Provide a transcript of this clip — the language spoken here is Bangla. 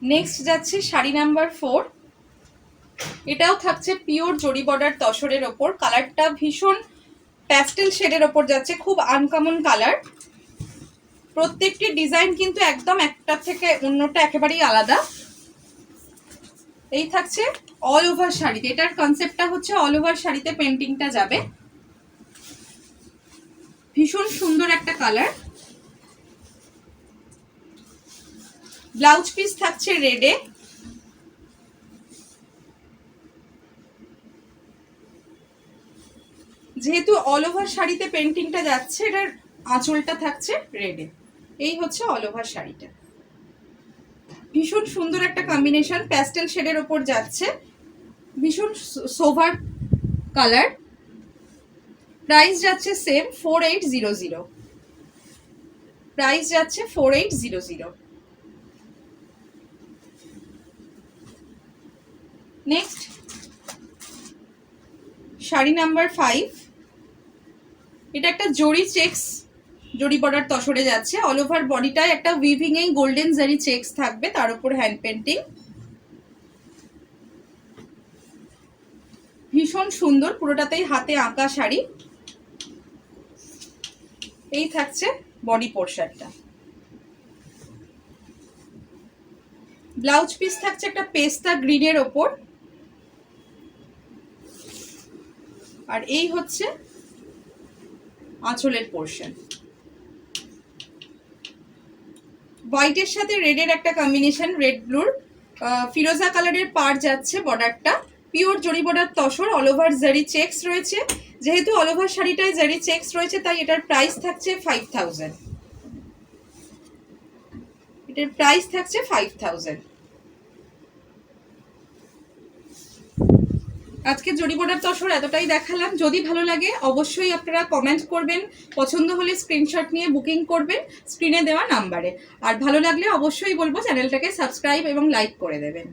নেক্সট যাচ্ছে শাড়ি নাম্বার 4। এটাও থাকছে পিওর জরি বর্ডার তসরের ওপর। কালারটা ভীষণ প্যাস্টেল শেডের ওপর যাচ্ছে, খুব আনকমন কালার। প্রত্যেকটি ডিজাইন কিন্তু একদম একটা থেকে অন্যটা একেবারেই আলাদা। এই থাকছে অল ওভার শাড়িতে, এটার কনসেপ্টটা হচ্ছে অল ওভার শাড়িতে পেন্টিংটা যাবে। ভীষণ সুন্দর একটা কালার। ব্লাউজ পিস থাকছে রেডে। যেহেতু অল ওভার শাড়িতে পেন্টিংটা যাচ্ছে, এটার আঁচলটা থাকছে রেডে। এই হচ্ছে অল ওভার শাড়িটা। ভীষণ সুন্দর একটা কম্বিনেশন, প্যাস্টেল শেডের ওপর যাচ্ছে, ভীষণ সোভার কালার। প্রাইস যাচ্ছে সেম 4800। প্রাইস যাচ্ছে 4800। Next sari number 5। এটা একটা জরি চেক্স, জরি বর্ডার তসরে যাচ্ছে। অল ওভার বডিটায় একটা উইভিং এ গোল্ডেন জারি চেক্স থাকবে, তার উপর হ্যান্ড পেন্টিং। ভীষণ সুন্দর, পুরোটাতেই হাতে আঁকা শাড়ি। এই থাকছে বডি পোর্শনটা। ব্লাউজ পিস থাকছে একটা পেস্তা গ্রিনের ওপর। আর এই হচ্ছে আঁচলের পোর্শন। হোয়াইটের সাথে রেডের একটা কম্বিনেশন, রেড ব্লুর ফিরোজা কালারের পার যাচ্ছে বর্ডারটা। পিওর জরি বর্ডার তসর, অল ওভার জারি চেক্স রয়েছে। যেহেতু অল ওভার শাড়িটায় জারি চেক্স রয়েছে, তাই এটার প্রাইস থাকছে 5000। এটার প্রাইস থাকছে 5000। আজকে জরি বর্ডার তসর এতটাই দেখালাম। যদি ভালো লাগে অবশ্যই আপনারা কমেন্ট করবেন, পছন্দ হলে স্ক্রিনশট নিয়ে বুকিং করবেন স্ক্রিনে দেওয়া নাম্বারে। আর ভালো লাগলে অবশ্যই বলবো চ্যানেলটাকে সাবস্ক্রাইব এবং লাইক করে দেবেন।